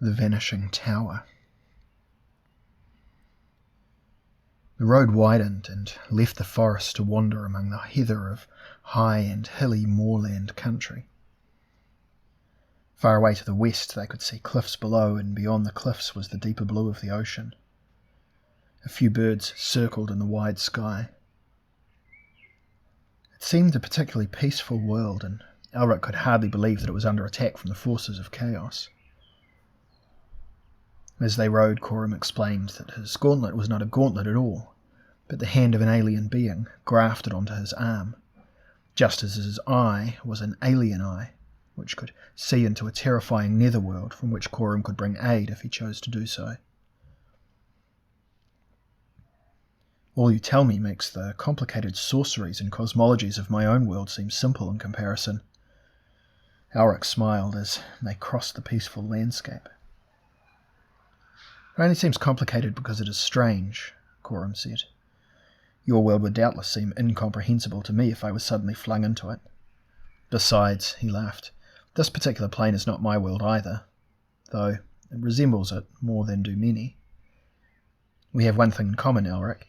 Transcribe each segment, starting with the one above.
The Vanishing Tower. The road widened and left the forest to wander among the heather of high and hilly moorland country. Far away to the west they could see cliffs below, and beyond the cliffs was the deeper blue of the ocean. A few birds circled in the wide sky. It seemed a particularly peaceful world, and Elric could hardly believe that it was under attack from the forces of chaos. As they rode, Coram explained that his gauntlet was not a gauntlet at all, but the hand of an alien being grafted onto his arm, just as his eye was an alien eye, which could see into a terrifying netherworld from which Coram could bring aid if he chose to do so. All you tell me makes the complicated sorceries and cosmologies of my own world seem simple in comparison. Elric smiled as they crossed the peaceful landscape. It only seems complicated because it is strange, Coram said. Your world would doubtless seem incomprehensible to me if I was suddenly flung into it. Besides, he laughed, this particular plane is not my world either, though it resembles it more than do many. We have one thing in common, Elric,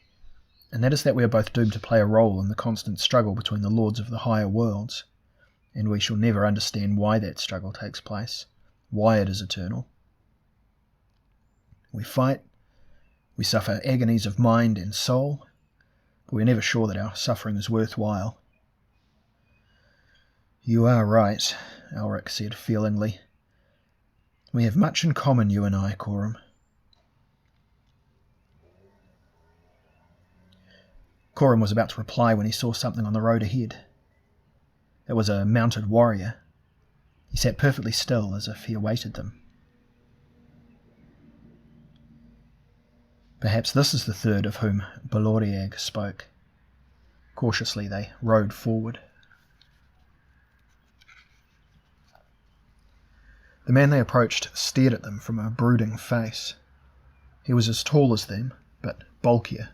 and that is that we are both doomed to play a role in the constant struggle between the lords of the higher worlds, and we shall never understand why that struggle takes place, why it is eternal. We fight, we suffer agonies of mind and soul, but we are never sure that our suffering is worthwhile. You are right, Elric said feelingly. We have much in common, you and I, Coram. Coram was about to reply when he saw something on the road ahead. It was a mounted warrior. He sat perfectly still as if he awaited them. Perhaps this is the third of whom Baloriag spoke. Cautiously they rode forward. The man they approached stared at them from a brooding face. He was as tall as them, but bulkier.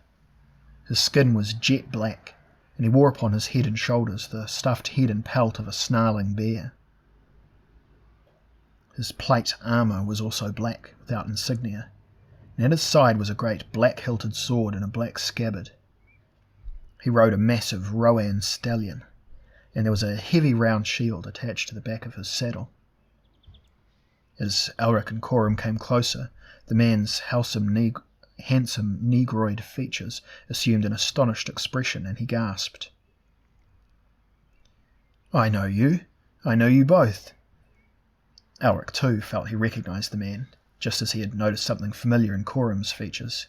His skin was jet black, and he wore upon his head and shoulders the stuffed head and pelt of a snarling bear. His plate armour was also black, without insignia, and at his side was a great black-hilted sword in a black scabbard. He rode a massive Roan stallion, and there was a heavy round shield attached to the back of his saddle. As Elric and Coram came closer, the man's handsome negroid features assumed an astonished expression, and he gasped. I know you both." Elric, too, felt he recognised the man, just as he had noticed something familiar in Coram's features.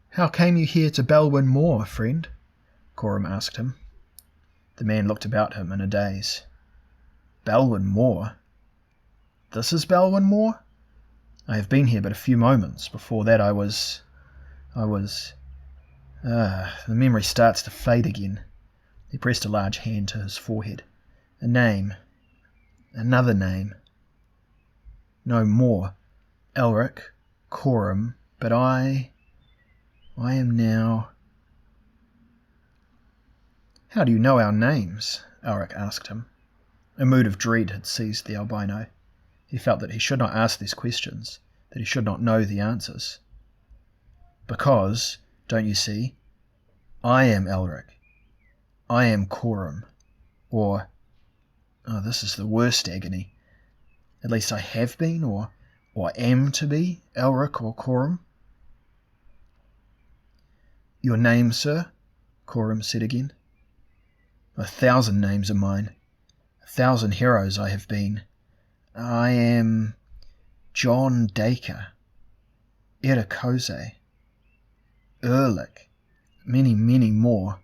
"How came you here to Belwyn Moor, friend?" Coram asked him. The man looked about him in a daze. "Belwyn Moor? This is Belwyn Moor? I have been here but a few moments. Before that the memory starts to fade again." He pressed a large hand to his forehead. "A name. Another name. No more. Elric, Coram, but I am now..." "How do you know our names?" Elric asked him. A mood of dread had seized the albino. He felt that he should not ask these questions, that he should not know the answers. "Because, don't you see, I am Elric. I am Coram. Or, this is the worst agony. At least I have been, or am to be, Elric or Coram." "Your name, sir?" Coram said again. "1,000 names are mine. 1,000 heroes I have been. I am John Dacre, Erekose, Erlich, many, many more.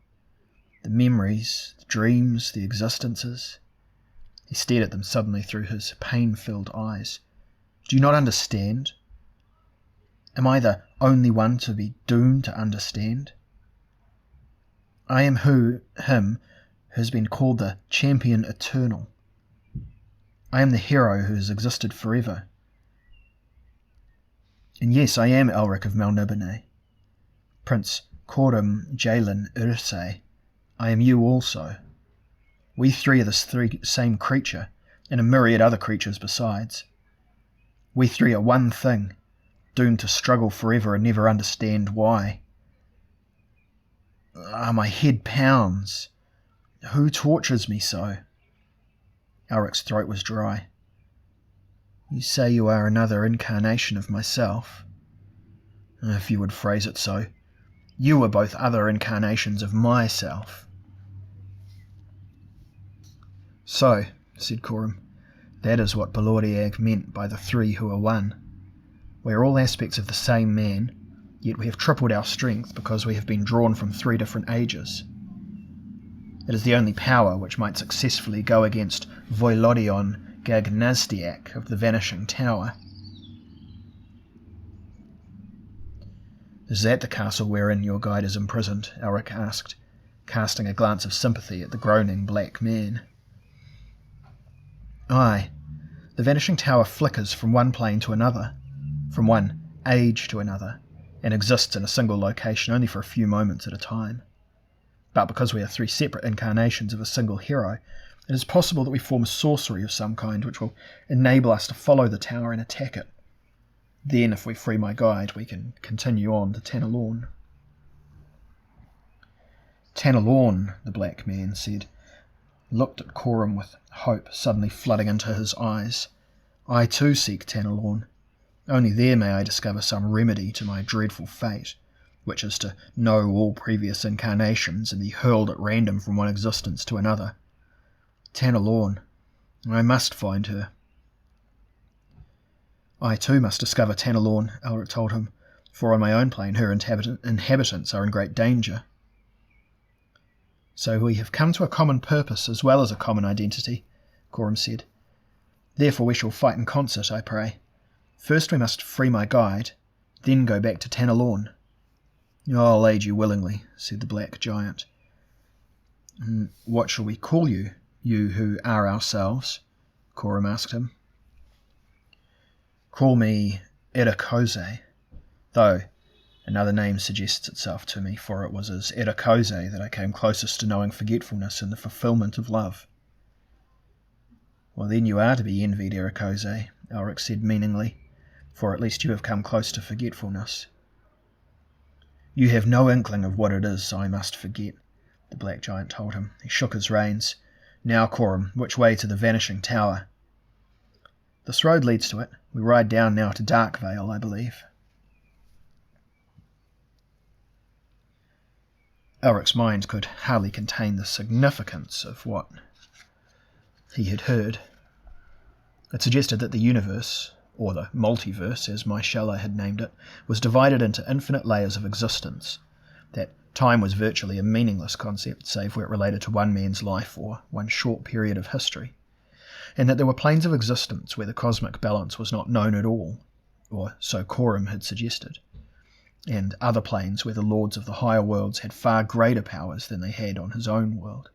The memories, the dreams, the existences." He stared at them suddenly through his pain-filled eyes. "Do you not understand? Am I the only one to be doomed to understand? I am him who has been called the Champion Eternal. I am the hero who has existed forever. And yes, I am Elric of Melniboné, Prince Coram Jalen Ursay. I am you also. We three are the same creature, and a myriad other creatures besides. We three are one thing, doomed to struggle forever and never understand why. My head pounds. Who tortures me so? Elric's throat was dry. You say you are another incarnation of myself. If you would phrase it so. You are both other incarnations of myself. So, said Coram, that is what Balordiag meant by the three who are one. We are all aspects of the same man, yet we have tripled our strength because we have been drawn from three different ages. It is the only power which might successfully go against Voilodion Gagnazdiak of the Vanishing Tower. Is that the castle wherein your guide is imprisoned? Elric asked, casting a glance of sympathy at the groaning black man. Aye, the Vanishing Tower flickers from one plane to another, from one age to another, and exists in a single location only for a few moments at a time. But because we are three separate incarnations of a single hero, it is possible that we form a sorcery of some kind which will enable us to follow the tower and attack it. Then, if we free my guide, we can continue on to Tanalorn. Tanalorn, the black man said, looked at Coram with hope suddenly flooding into his eyes. I too seek Tanalorn. Only there may I discover some remedy to my dreadful fate, which is to know all previous incarnations and be hurled at random from one existence to another. Tanalorn. I must find her. I too must discover Tanalorn, Elric told him, for on my own plane her inhabitants are in great danger. So we have come to a common purpose as well as a common identity, Coram said. Therefore we shall fight in concert, I pray. First we must free my guide, then go back to Tanalorn. I'll aid you willingly, said the black giant. What shall we call you, you who are ourselves? Coram asked him. Call me Edakose, though another name suggests itself to me, for it was as Edakose that I came closest to knowing forgetfulness and the fulfilment of love. Well, then you are to be envied, Edakose, Elric said meaningly, for at least you have come close to forgetfulness. You have no inkling of what it is I must forget, the black giant told him. He shook his reins. Now, Coram, which way to the Vanishing Tower? This road leads to it. We ride down now to Darkvale, I believe. Elric's mind could hardly contain the significance of what he had heard. It suggested that the universe, or the multiverse, as Myshela had named it, was divided into infinite layers of existence, that time was virtually a meaningless concept, save where it related to one man's life or one short period of history, and that there were planes of existence where the cosmic balance was not known at all, or so Coram had suggested, and other planes where the lords of the higher worlds had far greater powers than they had on his own world.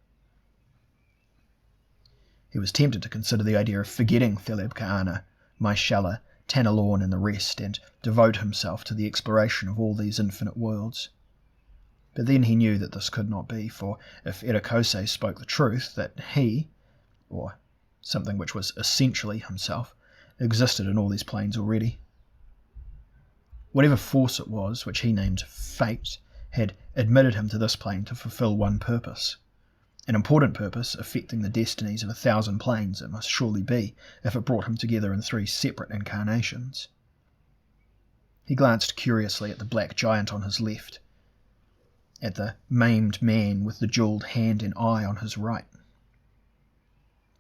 He was tempted to consider the idea of forgetting Theleb Ka'ana, Myshela, Tanalorn and the rest, and devote himself to the exploration of all these infinite worlds. But then he knew that this could not be, for if Edakose spoke the truth, that he, or something which was essentially himself, existed in all these planes already. Whatever force it was, which he named Fate, had admitted him to this plane to fulfill one purpose. An important purpose affecting the destinies of 1,000 planes it must surely be, if it brought him together in 3 separate incarnations. He glanced curiously at the black giant on his left, at the maimed man with the jewelled hand and eye on his right.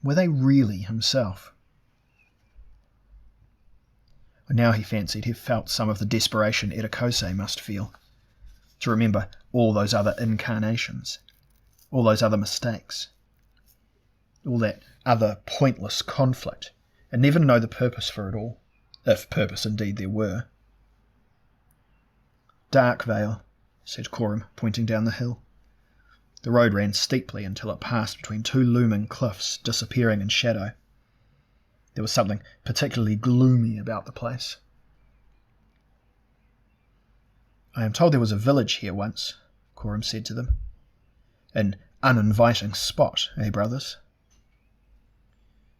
Were they really himself? Now he fancied he felt some of the desperation Edakose must feel, to remember all those other incarnations, all those other mistakes, all that other pointless conflict, and never know the purpose for it all, if purpose indeed there were. Darkvale, said Coram, pointing down the hill. The road ran steeply until it passed between 2 looming cliffs, disappearing in shadow. There was something particularly gloomy about the place. I am told there was a village here once, Coram said to them. An uninviting spot, eh, brothers?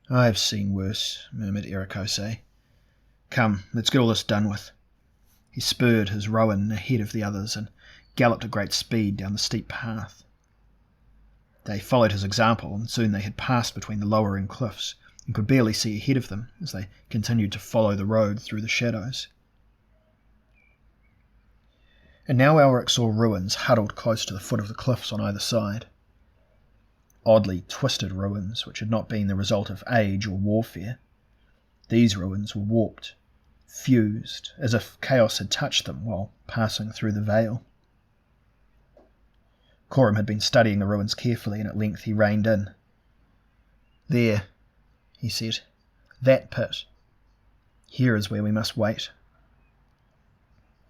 I have seen worse, murmured Edakose. Come, let's get all this done with. He spurred his roan ahead of the others and galloped at great speed down the steep path. They followed his example, and soon they had passed between the lowering cliffs and could barely see ahead of them as they continued to follow the road through the shadows. And now Elric saw ruins huddled close to the foot of the cliffs on either side. Oddly twisted ruins which had not been the result of age or warfare. These ruins were warped, fused, as if chaos had touched them while passing through the veil. Coram had been studying the ruins carefully, and at length he reined in. "There," he said, "that pit. Here is where we must wait."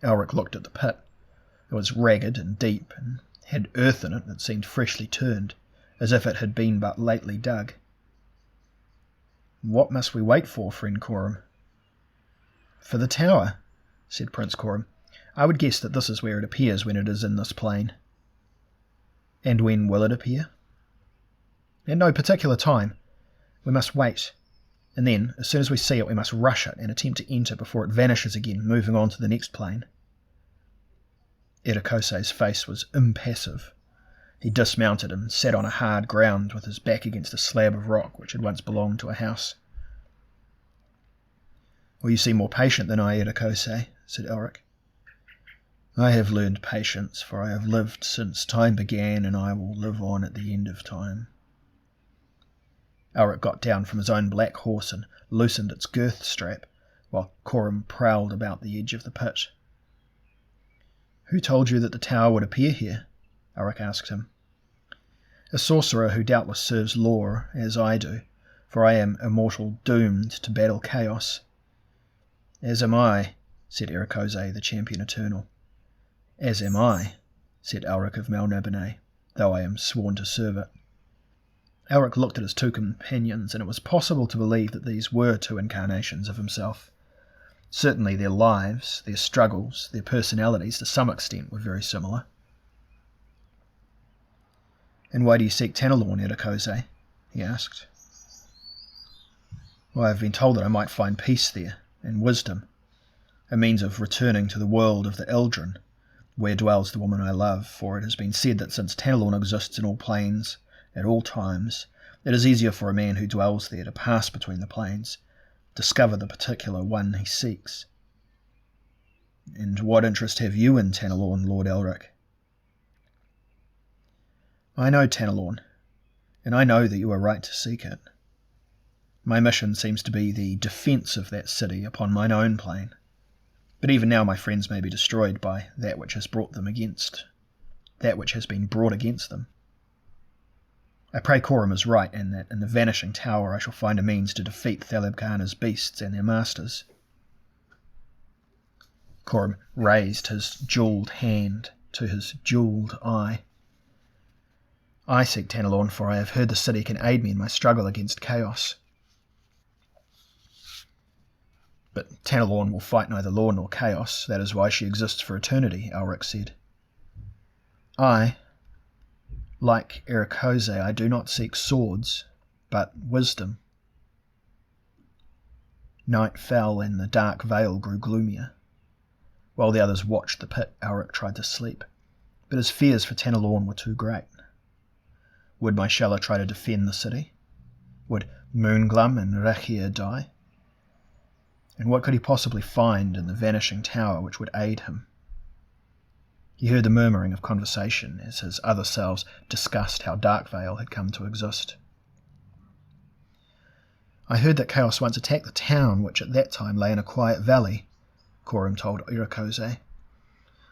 Elric looked at the pit. It was ragged and deep, and had earth in it that seemed freshly turned, as if it had been but lately dug. "What must we wait for, friend Coram?" "For the tower," said Prince Coram. "I would guess that this is where it appears when it is in this plain." "And when will it appear?" "At no particular time. We must wait, and then, as soon as we see it, we must rush it and attempt to enter before it vanishes again, moving on to the next plane." Erakose's face was impassive. He dismounted and sat on a hard ground with his back against a slab of rock which had once belonged to a house. "Well, you seem more patient than I, Erakose," said Elric. "I have learned patience, for I have lived since time began, and I will live on at the end of time." Elric got down from his own black horse and loosened its girth strap, while Coram prowled about the edge of the pit. "Who told you that the tower would appear here?" Elric asked him. "A sorcerer who doubtless serves law, as I do, for I am immortal doomed to battle chaos." "As am I," said Erakose, the champion eternal. "As am I," said Elric of Melniboné, "though I am sworn to serve it." Elric looked at his two companions, and it was possible to believe that these were two incarnations of himself. Certainly their lives, their struggles, their personalities, to some extent, were very similar. "And why do you seek Tanalorn, Erakose?" he asked. "Well, I have been told that I might find peace there, and wisdom, a means of returning to the world of the Eldrin, where dwells the woman I love, for it has been said that since Tanalorn exists in all planes, at all times, it is easier for a man who dwells there to pass between the planes, discover the particular one he seeks." "And what interest have you in Tanalorn, Lord Elric?" "I know Tanalorn, and I know that you are right to seek it. My mission seems to be the defence of that city upon mine own plane, but even now my friends may be destroyed by that which has been brought against them. I pray Coram is right, and that in the Vanishing Tower I shall find a means to defeat Thalabkana's beasts and their masters." Coram raised his jewelled hand to his jewelled eye. "I seek Tanalorn, for I have heard the city can aid me in my struggle against chaos." "But Tanalorn will fight neither law nor chaos. That is why she exists for eternity," Elric said. "I, like Erakose, I do not seek swords, but wisdom." Night fell and the dark veil grew gloomier. While the others watched the pit, Elric tried to sleep, but his fears for Tanalorn were too great. Would Myshela try to defend the city? Would Moonglum and Rachir die? And what could he possibly find in the Vanishing Tower which would aid him? He heard the murmuring of conversation as his other selves discussed how Darkvale had come to exist. "I heard that Chaos once attacked the town, which at that time lay in a quiet valley," Coram told Erakose.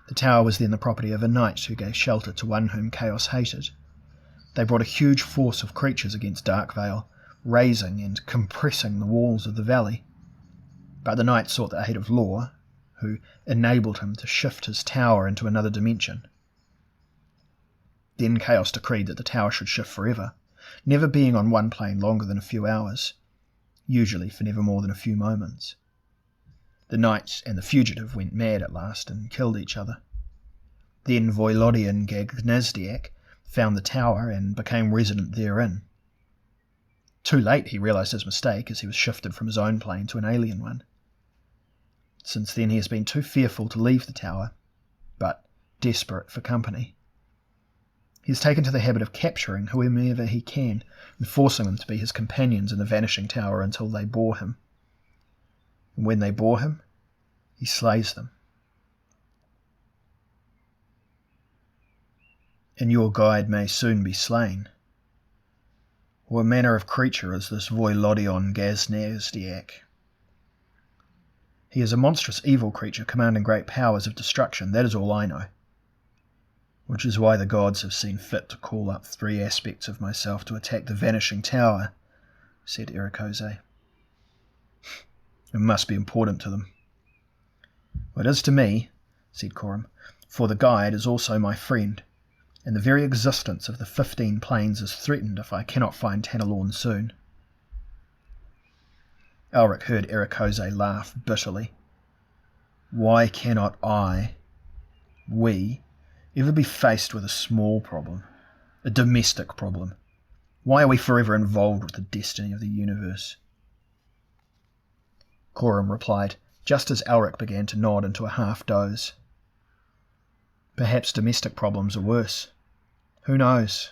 "The tower was then the property of a knight who gave shelter to one whom Chaos hated. They brought a huge force of creatures against Darkvale, raising and compressing the walls of the valley. But the knight sought the aid of Law, who enabled him to shift his tower into another dimension. Then Chaos decreed that the tower should shift forever, never being on one plane longer than a few hours, usually for never more than a few moments. The knight and the fugitive went mad at last and killed each other. Then Voilodian Gagnazdiak found the tower and became resident therein. Too late he realized his mistake as he was shifted from his own plane to an alien one. Since then he has been too fearful to leave the tower, but desperate for company. He has taken to the habit of capturing whomever he can and forcing them to be his companions in the Vanishing Tower until they bore him. And when they bore him, he slays them. And your guide may soon be slain. What manner of creature is this Voilodion Gaznazdiak? He is a monstrous evil creature commanding great powers of destruction, that is all I know. Which is why the gods have seen fit to call up 3 aspects of myself to attack the Vanishing Tower, said Irokose. It must be important to them. Well, it is to me, said Coram, for the guide is also my friend, and the very existence of the 15 planes is threatened if I cannot find Tanalorn soon. Elric heard Irokose laugh bitterly. Why cannot we, ever be faced with a small problem, a domestic problem? Why are we forever involved with the destiny of the universe? Coram replied, just as Elric began to nod into a half-doze. Perhaps domestic problems are worse. Who knows?